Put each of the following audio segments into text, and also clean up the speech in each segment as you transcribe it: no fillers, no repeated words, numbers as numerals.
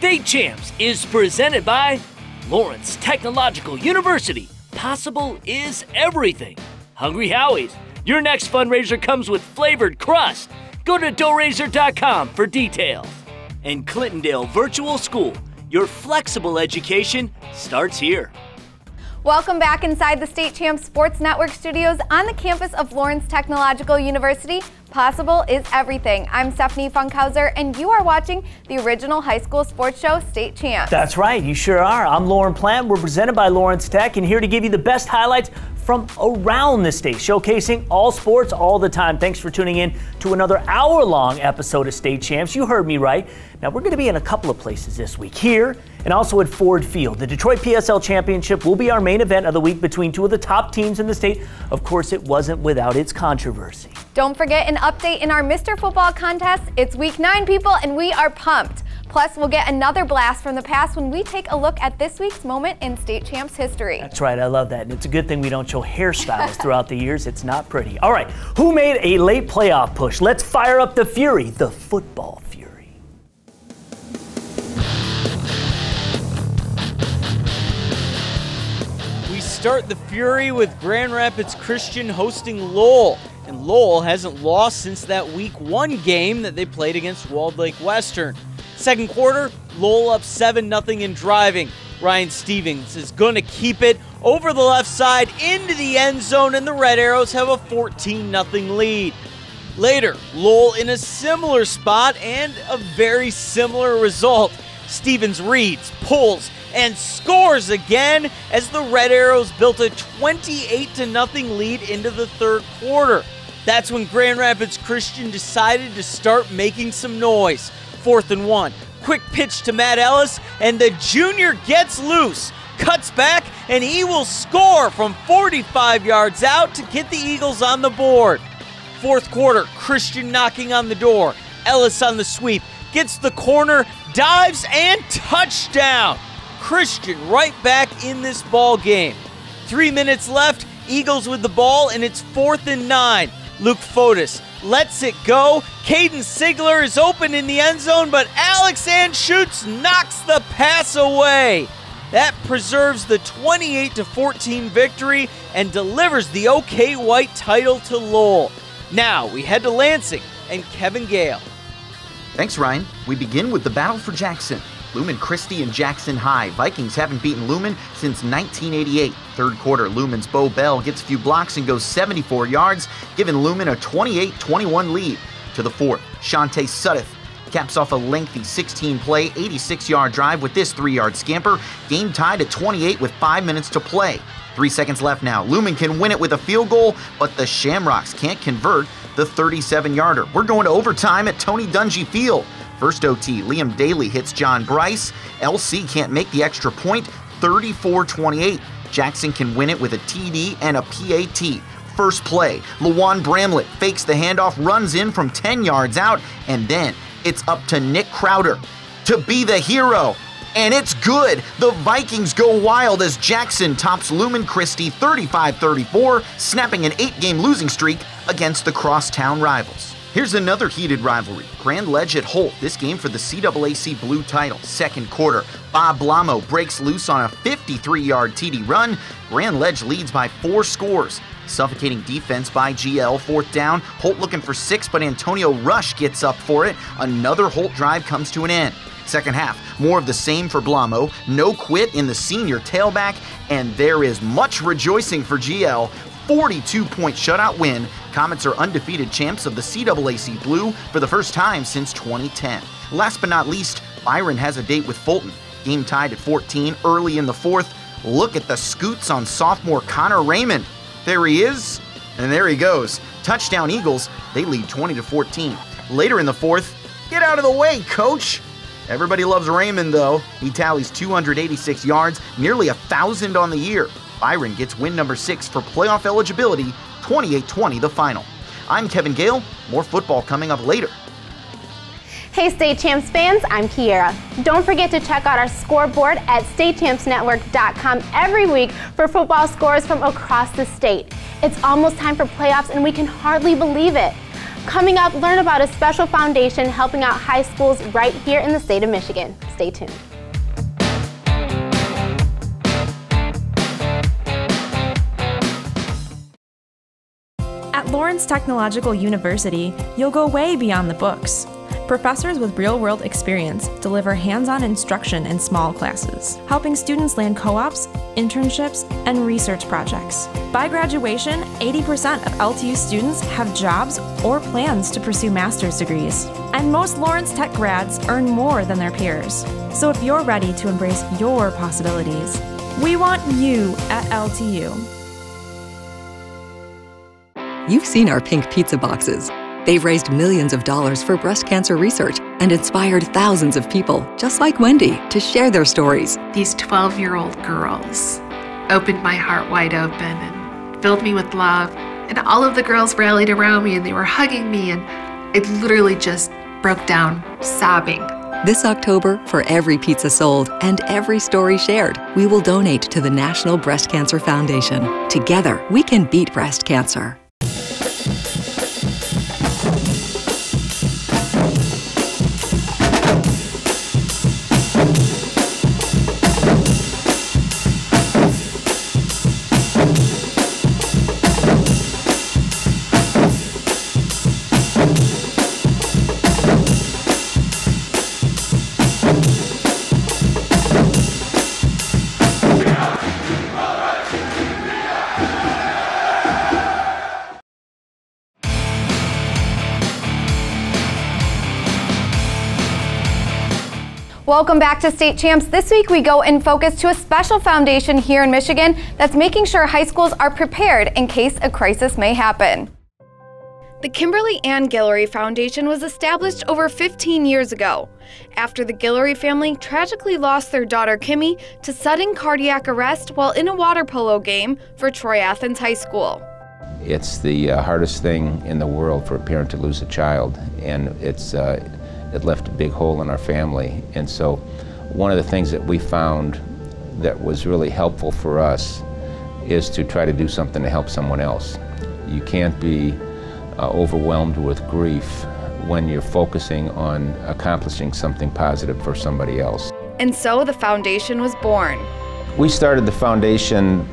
State Champs is presented by Lawrence Technological University. Possible is everything. Hungry Howie's. Your next fundraiser comes with flavored crust. Go to doughraiser.com for details. And Clintondale Virtual School. Your flexible education starts here. Welcome back inside the State Champs Sports Network studios on the campus of Lawrence Technological University. Possible is everything. I'm Stephanie Funkhauser, and you are watching the original high school sports show, State Champs. That's right, you sure are. I'm Lauren Plant. We're presented by Lawrence Tech, and here to give you the best highlights from around the state, showcasing all sports all the time. Thanks for tuning in to another hour-long episode of State Champs. You heard me right. Now, we're going to be in a couple of places this week, here and also at Ford Field. The Detroit PSL Championship will be our main event of the week between two of the top teams in the state. Of course, it wasn't without its controversy. Don't forget an update in our Mr. Football contest. It's week 9, people, and we are pumped. Plus, we'll get another blast from the past when we take a look at this week's moment in State Champs history. That's right, I love that. And it's a good thing we don't show hairstyles throughout the years. It's not pretty. All right, who made a late playoff push? Let's fire up the Fury, the football Fury. We start the Fury with Grand Rapids Christian hosting Lowell. And Lowell hasn't lost since that week 1 game that they played against Walled Lake Western. Second quarter, Lowell up 7-0 in driving. Ryan Stevens is going to keep it over the left side into the end zone, and the Red Arrows have a 14-0 lead. Later, Lowell in a similar spot and a very similar result. Stevens reads, pulls, and scores again as the Red Arrows built a 28-0 lead into the third quarter. That's when Grand Rapids Christian decided to start making some noise. 4th and 1. Quick pitch to Matt Ellis, and the junior gets loose, cuts back, and he will score from 45 yards out to get the Eagles on the board. Fourth quarter, Christian knocking on the door. Ellis on the sweep, gets the corner, dives, and touchdown. Christian right back in this ball game. 3 minutes left, Eagles with the ball, and it's 4th and 9. Luke Fotis lets it go. Caden Sigler is open in the end zone, but Alex Anschutz knocks the pass away. That preserves the 28-14 victory and delivers the OK White title to Lowell. Now we head to Lansing and Kevin Gale. Thanks, Ryan. We begin with the battle for Jackson. Lumen Christi and Jackson High. Vikings haven't beaten Lumen since 1988. Third quarter, Lumen's Bo Bell gets a few blocks and goes 74 yards, giving Lumen a 28-21 lead. To the fourth, Shante Suddeth caps off a lengthy 16-play, 86-yard drive with this 3-yard scamper. Game tied at 28 with 5 minutes to play. 3 seconds left now. Lumen can win it with a field goal, but the Shamrocks can't convert the 37-yarder. We're going to overtime at Tony Dungy Field. First OT, Liam Daly hits John Bryce. LC can't make the extra point, 34-28. Jackson can win it with a TD and a PAT. First play, Lawan Bramlett fakes the handoff, runs in from 10 yards out, and then it's up to Nick Crowder to be the hero. And it's good. The Vikings go wild as Jackson tops Lumen Christi 35-34, snapping an 8-game losing streak against the crosstown rivals. Here's another heated rivalry, Grand Ledge at Holt, this game for the CAAC Blue title. Second quarter, Bob Blamo breaks loose on a 53-yard TD run. Grand Ledge leads by 4 scores. Suffocating defense by GL, 4th down. Holt looking for 6, but Antonio Rush gets up for it. Another Holt drive comes to an end. Second half, more of the same for Blamo. No quit in the senior tailback, and there is much rejoicing for GL. 42-point shutout win. Comets are undefeated champs of the CAAC Blue for the first time since 2010. Last but not least, Byron has a date with Fulton. Game tied at 14 early in the fourth. Look at the scoots on sophomore Connor Raymond. There he is, and there he goes. Touchdown Eagles, they lead 20-14. Later in the fourth, get out of the way, coach. Everybody loves Raymond, though. He tallies 286 yards, nearly 1,000 on the year. Byron gets win number 6 for playoff eligibility, 28-20 the final. I'm Kevin Gale. More football coming up later. Hey State Champs fans, I'm Kiera. Don't forget to check out our scoreboard at statechampsnetwork.com every week for football scores from across the state. It's almost time for playoffs and we can hardly believe it. Coming up, learn about a special foundation helping out high schools right here in the state of Michigan. Stay tuned. At Lawrence Technological University, you'll go way beyond the books. Professors with real-world experience deliver hands-on instruction in small classes, helping students land co-ops, internships, and research projects. By graduation, 80% of LTU students have jobs or plans to pursue master's degrees. And most Lawrence Tech grads earn more than their peers. So if you're ready to embrace your possibilities, we want you at LTU. You've seen our pink pizza boxes. They've raised millions of dollars for breast cancer research and inspired thousands of people, just like Wendy, to share their stories. These 12-year-old girls opened my heart wide open and filled me with love. And all of the girls rallied around me and they were hugging me, and I literally just broke down sobbing. This October, for every pizza sold and every story shared, we will donate to the National Breast Cancer Foundation. Together, we can beat breast cancer. Welcome back to State Champs. This week we go in focus to a special foundation here in Michigan that's making sure high schools are prepared in case a crisis may happen. The Kimberly Ann Guillory Foundation was established over 15 years ago after the Guillory family tragically lost their daughter Kimmy to sudden cardiac arrest while in a water polo game for Troy Athens High School. It's the hardest thing in the world for a parent to lose a child, and it left a big hole in our family. And so one of the things that we found that was really helpful for us is to try to do something to help someone else. You can't be overwhelmed with grief when you're focusing on accomplishing something positive for somebody else. And so the foundation was born. We started the foundation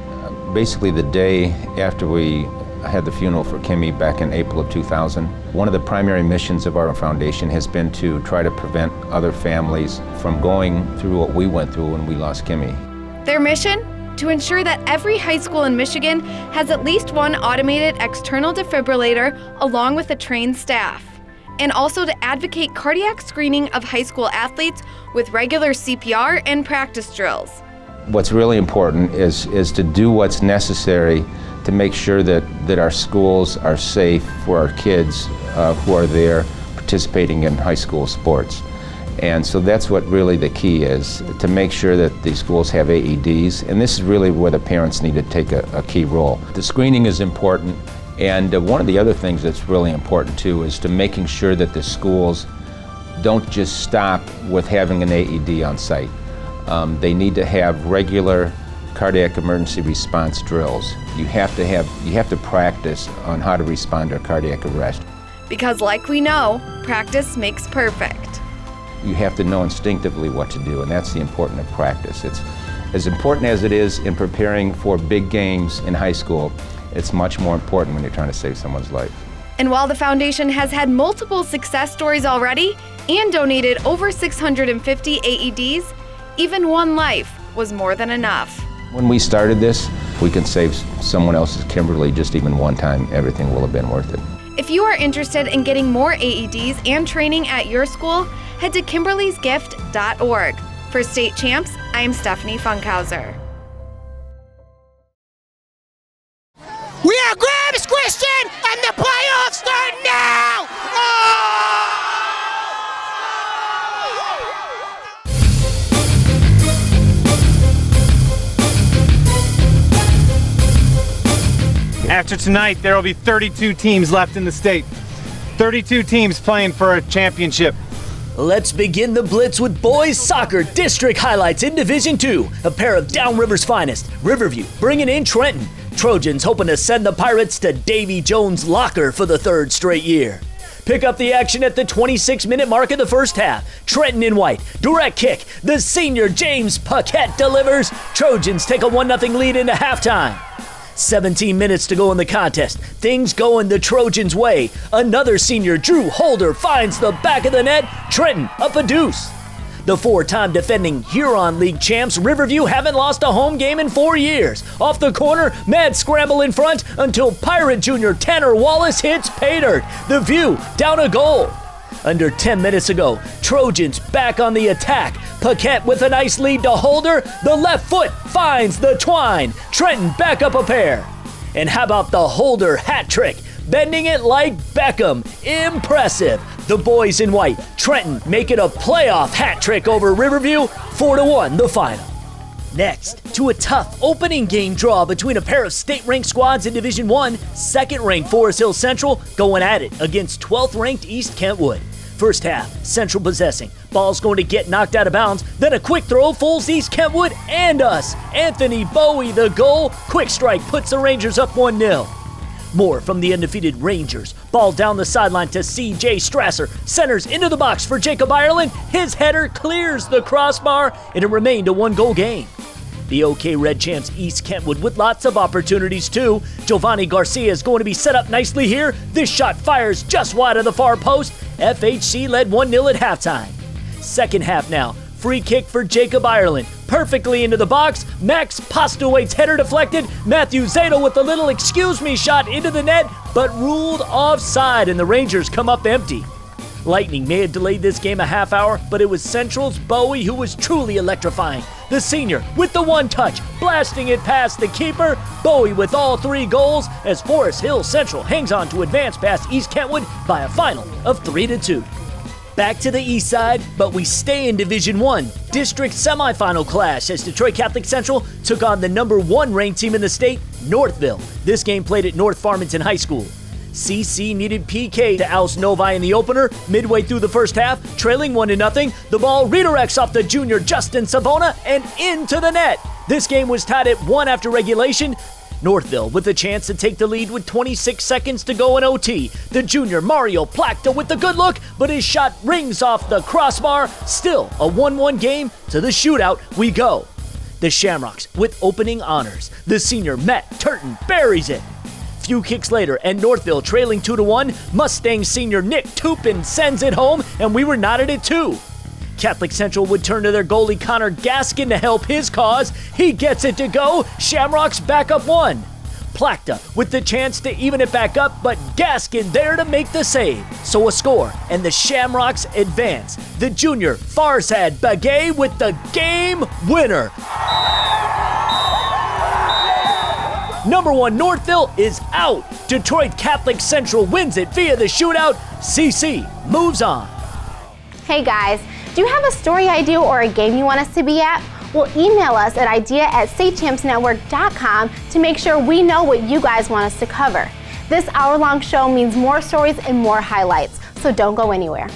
basically the day after we had the funeral for Kimmy back in April of 2000. One of the primary missions of our foundation has been to try to prevent other families from going through what we went through when we lost Kimmy. Their mission? To ensure that every high school in Michigan has at least one automated external defibrillator along with a trained staff. And also to advocate cardiac screening of high school athletes with regular CPR and practice drills. What's really important is to do what's necessary to make sure that our schools are safe for our kids who are there participating in high school sports. And so that's what really the key is, to make sure that the schools have AEDs, and this is really where the parents need to take a key role. The screening is important, and one of the other things that's really important too is to making sure that the schools don't just stop with having an AED on site. They need to have regular cardiac emergency response drills. You have to practice on how to respond to a cardiac arrest. Because like we know, practice makes perfect. You have to know instinctively what to do, and that's the importance of practice. It's as important as it is in preparing for big games in high school. It's much more important when you're trying to save someone's life. And while the foundation has had multiple success stories already and donated over 650 AEDs, even one life was more than enough. When we started this, we can save someone else's Kimberly just even one time. Everything will have been worth it. If you are interested in getting more AEDs and training at your school, head to Kimberly'sGift.org. For State Champs, I'm Stephanie Funkhauser. We are Grams Christian, and the playoffs start now! After tonight, there will be 32 teams left in the state. 32 teams playing for a championship. Let's begin the Blitz with boys soccer district highlights in Division II. A pair of Downriver's finest, Riverview bringing in Trenton. Trojans hoping to send the Pirates to Davy Jones' locker for the third straight year. pick up the action at the 26-minute mark of the first half. Trenton in white, direct kick. The senior James Paquette delivers. Trojans take a 1-0 lead into halftime. 17 minutes to go in the contest. Things going the Trojans' way. Another senior, Drew Holder, finds the back of the net. Trenton up a deuce. The 4-time defending Huron League champs, Riverview, haven't lost a home game in 4 years. Off the corner, mad scramble in front until Pirate Jr. Tanner Wallace hits pay dirt. The View down a goal. Under 10 minutes ago, Trojans back on the attack. Paquette with a nice lead to Holder. The left foot finds the twine. Trenton back up a pair. And how about the Holder hat trick? Bending it like Beckham. Impressive. The boys in white, Trenton, make it a playoff hat trick over Riverview. 4-1 the final. Next, to a tough opening game draw between a pair of state-ranked squads in Division I, second-ranked Forest Hill Central going at it against 12th-ranked East Kentwood. First half, Central possessing. Ball's going to get knocked out of bounds. Then a quick throw fools East Kentwood and us. Anthony Bowie, the goal. Quick strike puts the Rangers up 1-0. More from the undefeated Rangers. Ball down the sideline to C.J. Strasser. Centers into the box for Jacob Ireland. His header clears the crossbar, and it remained a 1-goal game. The OK Red Champs East Kentwood with lots of opportunities too. Giovanni Garcia is going to be set up nicely here. This shot fires just wide of the far post. FHC led 1-0 at halftime. Second half now. Free kick for Jacob Ireland. Perfectly into the box. Max Postlewaite's header deflected. Matthew Zadel with a little excuse me shot into the net, but ruled offside, and the Rangers come up empty. Lightning may have delayed this game a half hour, but it was Central's Bowie who was truly electrifying. The senior with the one touch, blasting it past the keeper. Bowie with all 3 goals as Forest Hill Central hangs on to advance past East Kentwood by a final of 3-2. Back to the east side, but we stay in Division I. District semifinal clash as Detroit Catholic Central took on the number 1 ranked team in the state, Northville. This game played at North Farmington High School. CC needed PK to oust Novi in the opener. Midway through the first half, trailing 1-0, the ball redirects off the junior Justin Savona and into the net. This game was tied at 1 after regulation. Northville with a chance to take the lead with 26 seconds to go in OT. The junior Mario Plakta with the good look, but his shot rings off the crossbar. Still a 1-1 game. To the shootout we go. The Shamrocks with opening honors. The senior Matt Turton buries it. Few kicks later, and Northville trailing 2-1. Mustang senior Nick Tupin sends it home, and we were knotted at 2. Catholic Central would turn to their goalie Connor Gaskin to help his cause. He gets it to go. Shamrocks back up 1. Plakta with the chance to even it back up, but Gaskin there to make the save. So a score, and the Shamrocks advance. The junior Farzad Bagay with the game winner. Number 1 Northville is out. Detroit Catholic Central wins it via the shootout. CC moves on. Hey guys, do you have a story idea or a game you want us to be at? Well, email us at idea@statechampsnetwork.com to make sure we know what you guys want us to cover. This hour-long show means more stories and more highlights, so don't go anywhere.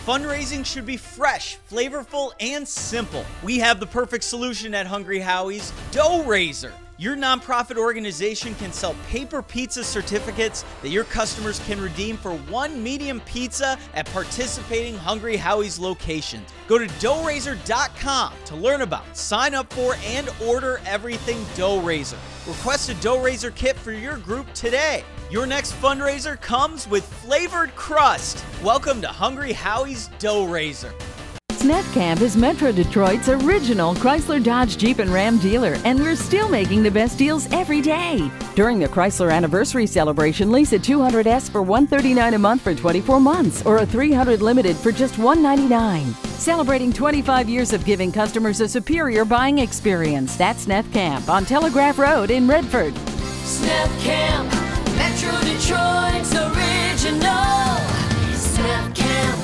Fundraising should be fresh, flavorful, and simple. We have the perfect solution at Hungry Howie's, Dough Raiser. Your nonprofit organization can sell paper pizza certificates that your customers can redeem for 1 medium pizza at participating Hungry Howie's locations. Go to doughraiser.com to learn about, sign up for, and order everything Dough Raiser. Request a Dough Raiser kit for your group today. Your next fundraiser comes with flavored crust. Welcome to Hungry Howie's Dough Raiser. Snap Camp is Metro Detroit's original Chrysler, Dodge, Jeep, and Ram dealer, and we're still making the best deals every day. During the Chrysler Anniversary Celebration, lease a 200S for $139 a month for 24 months, or a 300 Limited for just $199. Celebrating 25 years of giving customers a superior buying experience. That's Snap Camp on Telegraph Road in Redford. Snap Camp, Metro Detroit's original. Snap Camp,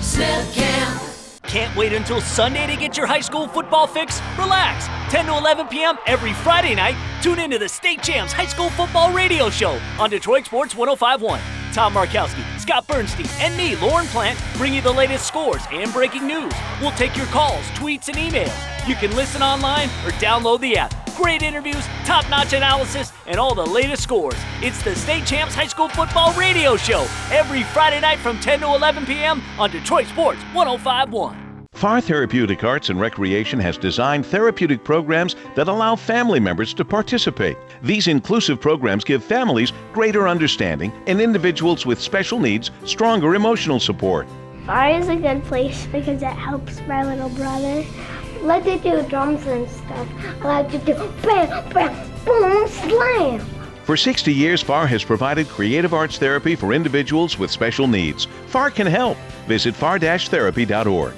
Snap Camp. Can't wait until Sunday to get your high school football fix? Relax. 10 to 11 p.m. every Friday night, tune into the State Champs High School Football Radio Show on Detroit Sports 105.1. Tom Markowski, Scott Bernstein, and me, Lauren Plant, bring you the latest scores and breaking news. We'll take your calls, tweets, and emails. You can listen online or download the app. great interviews, top-notch analysis, and all the latest scores. It's the State Champs High School Football Radio Show every Friday night from 10 to 11 p.m. on Detroit Sports 105.1. Far Therapeutic Arts and Recreation has designed therapeutic programs that allow family members to participate. These inclusive programs give families greater understanding and individuals with special needs stronger emotional support. Far is a good place because it helps my little brother. I like to do drums and stuff. I like to do bam, bam, boom, slam. For 60 years, FAR has provided creative arts therapy for individuals with special needs. FAR can help. Visit far-therapy.org.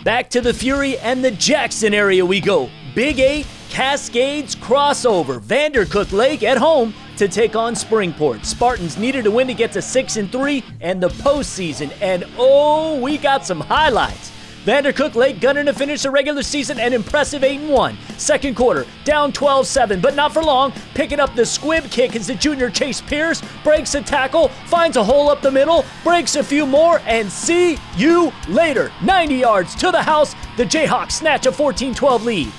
Back to the Fury and the Jackson area we go. Big 8, Cascades crossover. Vandercook Lake at home to take on Springport. Spartans needed a win to get to 6-3 and the postseason. And oh, we got some highlights. Vandercook Lake gunning to finish the regular season an impressive 8-1. Second quarter, down 12-7, but not for long. Picking up the squib kick as the junior Chase Pierce breaks a tackle, finds a hole up the middle, breaks a few more, and see you later. 90 yards to the house. The Jayhawks snatch a 14-12 lead.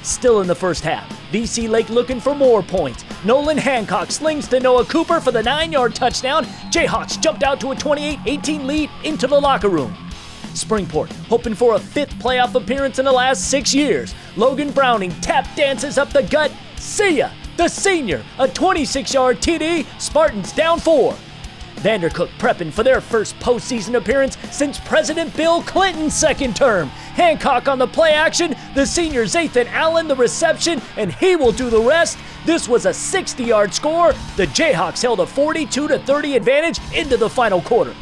Still in the first half, VC Lake looking for more points. Nolan Hancock slings to Noah Cooper for the 9-yard touchdown. Jayhawks jumped out to a 28-18 lead into the locker room. Springport hoping for a 5th playoff appearance in the last 6 years. Logan Browning tap dances up the gut. See ya! The senior, a 26-yard TD. Spartans down 4. Vandercook prepping for their first postseason appearance since President Bill Clinton's second term. Hancock on the play action, the senior Zathan Allen the reception, and he will do the rest. This was a 60-yard score. The Jayhawks held a 42-30 advantage into the final quarter.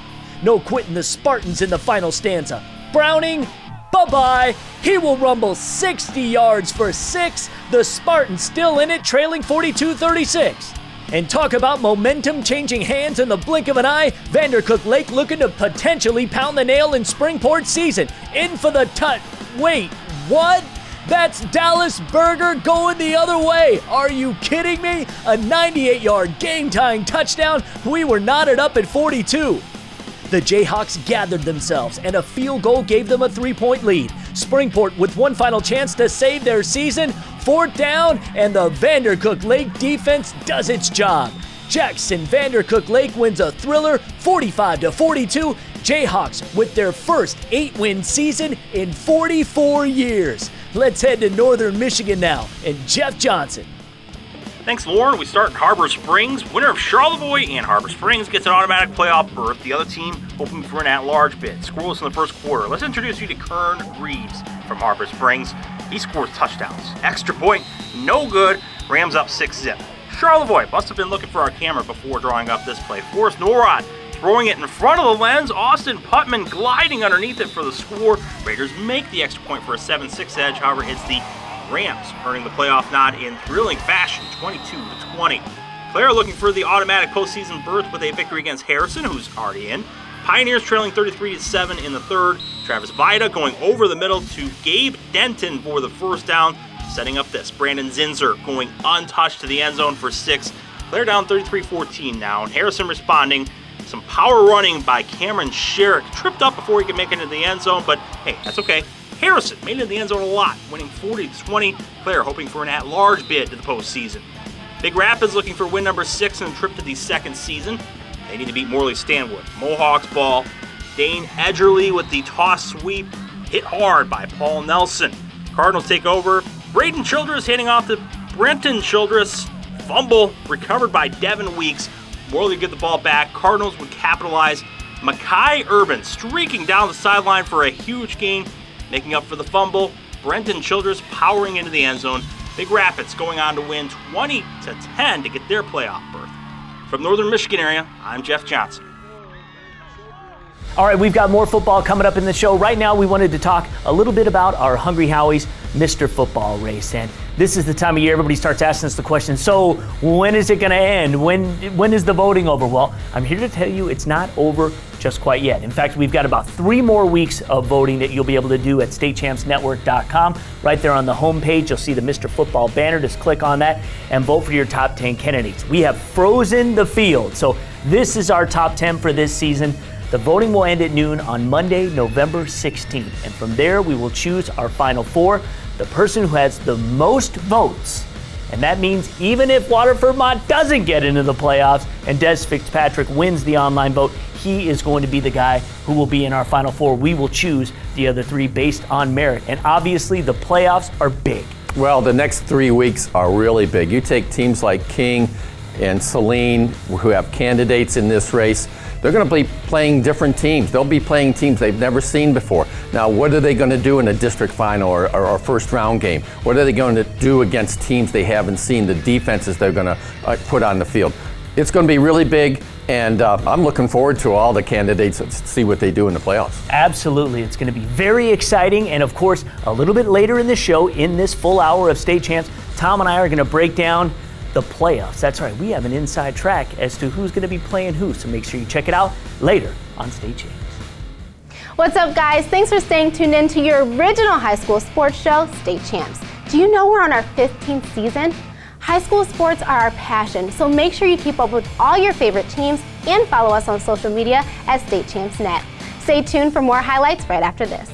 No quitting the Spartans in the final stanza. Browning, bye-bye. He will rumble 60 yards for 6. The Spartans still in it, trailing 42-36. And talk about momentum changing hands in the blink of an eye. Vandercook Lake looking to potentially pound the nail in Springport's season. In for the tut. Wait, what? That's Dallas Berger going the other way. Are you kidding me? A 98-yard game-tying touchdown. We were knotted up at 42. The Jayhawks gathered themselves, and a field goal gave them a 3-point lead. Springport with one final chance to save their season. 4th down, and the Vandercook Lake defense does its job. Jackson Vandercook Lake wins a thriller, 45-42. Jayhawks with their first 8-win season in 44 years. Let's head to Northern Michigan now, and Jeff Johnson. Thanks, Lauren. We start in Harbor Springs. Winner of Charlevoix and Harbor Springs gets an automatic playoff berth. The other team hoping for an at-large bid. Scoreless in the first quarter. Let's introduce you to Kern Reeves from Harbor Springs. He scores touchdowns. Extra point, no good. Rams up 6-zip. Charlevoix must have been looking for our camera before drawing up this play. Forrest Norrod throwing it in front of the lens. Austin Putman gliding underneath it for the score. Raiders make the extra point for a 7-6 edge. However, it's the Rams earning the playoff nod in thrilling fashion, 22-20. Clare looking for the automatic postseason berth with a victory against Harrison, who's already in. Pioneers trailing 33-7 in the third. Travis Vida going over the middle to Gabe Denton for the first down, setting up this. Brandon Zinser going untouched to the end zone for 6. Clare down 33-14 now, and Harrison responding. Some power running by Cameron Sherrick. Tripped up before he could make it into the end zone, but hey, that's okay. Harrison made it in the end zone a lot, winning 40-20. Clare hoping for an at-large bid to the postseason. Big Rapids looking for win number 6 in a trip to the second season. They need to beat Morley Stanwood. Mohawks ball. Dane Edgerly with the toss sweep. Hit hard by Paul Nelson. Cardinals take over. Braden Childress handing off to Brenton Childress. Fumble recovered by Devin Weeks. Morley get the ball back. Cardinals would capitalize. Makai Urban streaking down the sideline for a huge gain. Making up for the fumble, Brenton Childress powering into the end zone. Big Rapids going on to win 20-10 to get their playoff berth. From Northern Michigan area, I'm Jeff Johnson. All right, we've got more football coming up in the show. Right now, we wanted to talk a little bit about our Hungry Howie's Mr. Football race. And this is the time of year everybody starts asking us the question, so when is it going to end? When is the voting over? Well, I'm here to tell you it's not over just just quite yet. In fact, we've got about 3 more weeks of voting that you'll be able to do at statechampsnetwork.com. Right there on the homepage, you'll see the Mr. Football banner. Just click on that and vote for your top 10 candidates. We have frozen the field, so this is our top 10 for this season. The voting will end at noon on Monday, November 16th, and from there we will choose our final 4. The person who has the most votes, and that means even if Waterford Mott doesn't get into the playoffs and Des Fitzpatrick wins the online vote, he is going to be the guy who will be in our final 4. We will choose the other 3 based on merit, and obviously the playoffs are big. Well, the next 3 weeks are really big. You take teams like King and Saline, who have candidates in this race. They're going to be playing different teams. They'll be playing teams they've never seen before. Now, what are they going to do in a district final or a first round game? What are they going to do against teams they haven't seen, the defenses they're going to put on the field? It's going to be really big, and I'm looking forward to all the candidates to see what they do in the playoffs. Absolutely. It's going to be very exciting, and of course, a little bit later in the show, in this full hour of State Champs, Tom and I are going to break down the playoffs. That's right, we have an inside track as to who's going to be playing who, so make sure you check it out later on State Champs. What's up, guys? Thanks for staying tuned in to your original high school sports show, State Champs. Do you know we're on our 15th season? High school sports are our passion, so make sure you keep up with all your favorite teams and follow us on social media at State Champs Net. Stay tuned for more highlights right after this.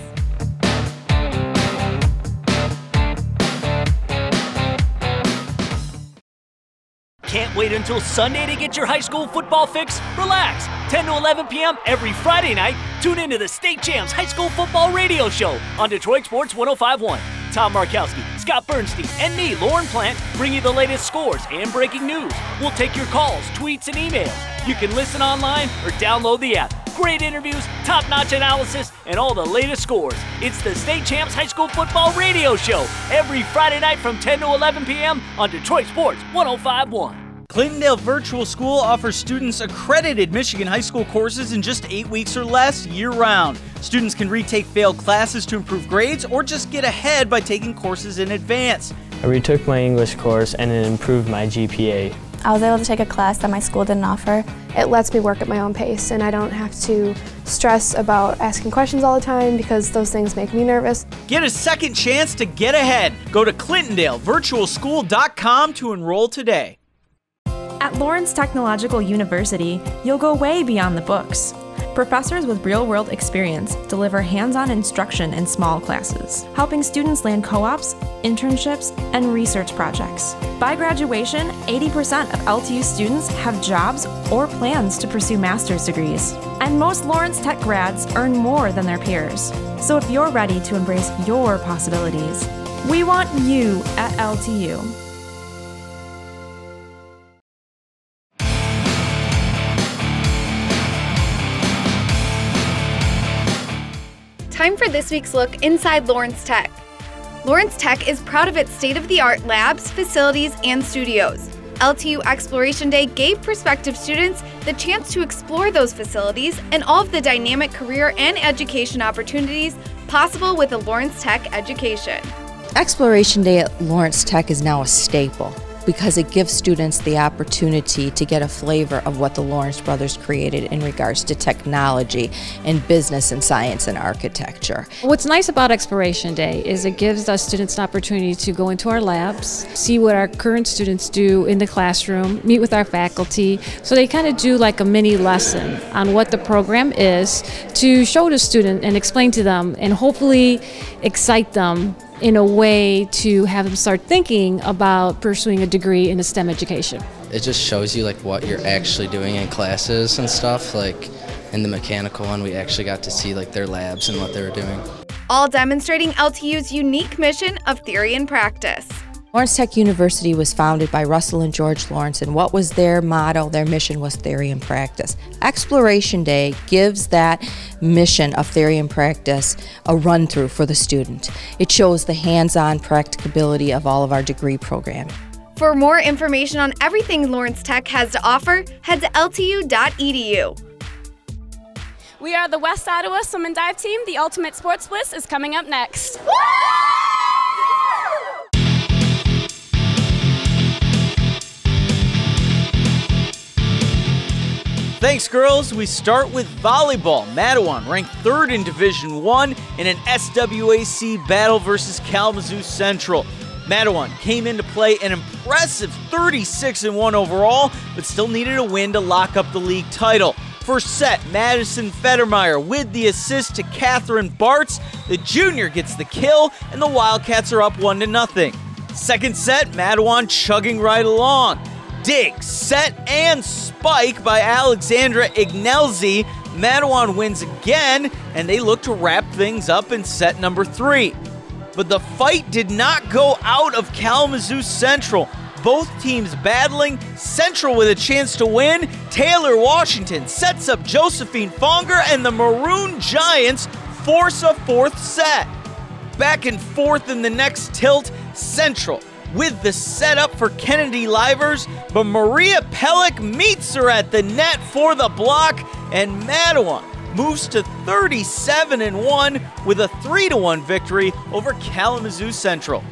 Can't wait until Sunday to get your high school football fix? Relax. 10 to 11 p.m. every Friday night, tune into the State Champs High School Football Radio Show on Detroit Sports 105.1. Tom Markowski, Scott Bernstein, and me, Lauren Plant, bring you the latest scores and breaking news. We'll take your calls, tweets, and emails. You can listen online or download the app. Great interviews, top-notch analysis, and all the latest scores. It's the State Champs High School Football Radio Show every Friday night from 10 to 11 p.m. on Detroit Sports 105.1. Clintondale Virtual School offers students accredited Michigan high school courses in just 8 weeks or less year-round. Students can retake failed classes to improve grades or just get ahead by taking courses in advance. I retook my English course and it improved my GPA. I was able to take a class that my school didn't offer. It lets me work at my own pace and I don't have to stress about asking questions all the time because those things make me nervous. Get a second chance to get ahead. Go to ClintondaleVirtualSchool.com to enroll today. At Lawrence Technological University, you'll go way beyond the books. Professors with real-world experience deliver hands-on instruction in small classes, helping students land co-ops, internships, and research projects. By graduation, 80% of LTU students have jobs or plans to pursue master's degrees. And most Lawrence Tech grads earn more than their peers. So if you're ready to embrace your possibilities, we want you at LTU. Time for this week's look inside Lawrence Tech. Lawrence Tech is proud of its state-of-the-art labs, facilities, and studios. LTU Exploration Day gave prospective students the chance to explore those facilities and all of the dynamic career and education opportunities possible with a Lawrence Tech education. Exploration Day at Lawrence Tech is now a staple because it gives students the opportunity to get a flavor of what the Lawrence brothers created in regards to technology and business and science and architecture. What's nice about Exploration Day is it gives us students an opportunity to go into our labs, see what our current students do in the classroom, meet with our faculty, so they kind of do like a mini lesson on what the program is to show the student and explain to them and hopefully excite them in a way to have them start thinking about pursuing a degree in a STEM education. It just shows you like what you're actually doing in classes and stuff. Like in the mechanical one, we actually got to see like their labs and what they were doing. All demonstrating LTU's unique mission of theory and practice. Lawrence Tech University was founded by Russell and George Lawrence, and what was their motto? Their mission was theory and practice. Exploration Day gives that mission of theory and practice a run-through for the student. It shows the hands-on practicability of all of our degree programming. For more information on everything Lawrence Tech has to offer, head to ltu.edu. We are the West Ottawa Swim and Dive Team. The Ultimate Sports Bliss is coming up next. Thanks, girls. We start with volleyball. Mattawan ranked 3rd in Division I in an SWAC battle versus Kalamazoo Central. Mattawan came into play an impressive 36-1 overall, but still needed a win to lock up the league title. First set, Madison Federmeyer with the assist to Catherine Bartz. The junior gets the kill, and the Wildcats are up 1-0. Second set, Mattawan chugging right along. Dig, set, and spike by Alexandra Ignelzi. Mattawan wins again, and they look to wrap things up in set number 3. But the fight did not go out of Kalamazoo Central. Both teams battling, Central with a chance to win. Taylor Washington sets up Josephine Fonger, and the Maroon Giants force a 4th set. Back and forth in the next tilt, Central with the setup for Kennedy Livers, but Maria Pellick meets her at the net for the block, and Mattawan moves to 37-1 with a 3-1 victory over Kalamazoo Central.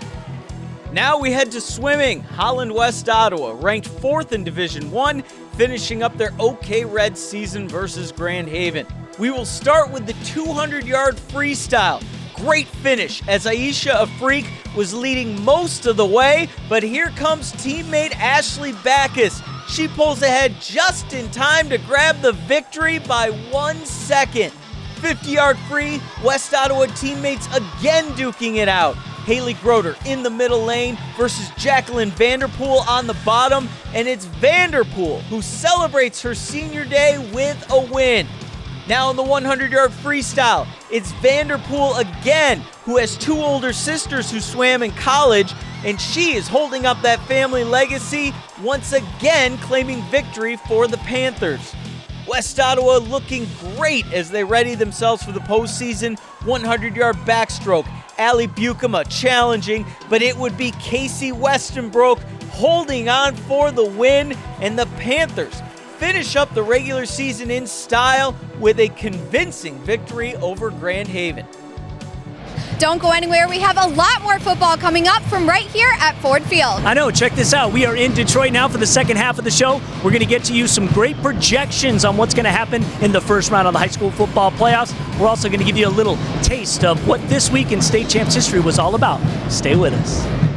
Now we head to swimming. Holland West Ottawa, ranked 4th in Division I, finishing up their OK Red season versus Grand Haven. We will start with the 200-yard freestyle. Great finish as Aisha Afrik was leading most of the way, but here comes teammate Ashley Backus. She pulls ahead just in time to grab the victory by 1 second. 50-yard free, West Ottawa teammates again duking it out. Haley Groder in the middle lane versus Jacqueline Vanderpool on the bottom, and it's Vanderpool who celebrates her senior day with a win. Now in the 100-yard freestyle, it's Vanderpool again, who has 2 older sisters who swam in college, and she is holding up that family legacy, once again claiming victory for the Panthers. West Ottawa looking great as they ready themselves for the postseason. 100-yard backstroke, Allie Bukema challenging, but it would be Casey Westenbrook holding on for the win, and the Panthers finish up the regular season in style with a convincing victory over Grand Haven. Don't go anywhere. We have a lot more football coming up from right here at Ford Field. I know. Check this out. We are in Detroit now for the second half of the show. We're going to get to you some great projections on what's going to happen in the first round of the high school football playoffs. We're also going to give you a little taste of what this week in state champs history was all about. Stay with us.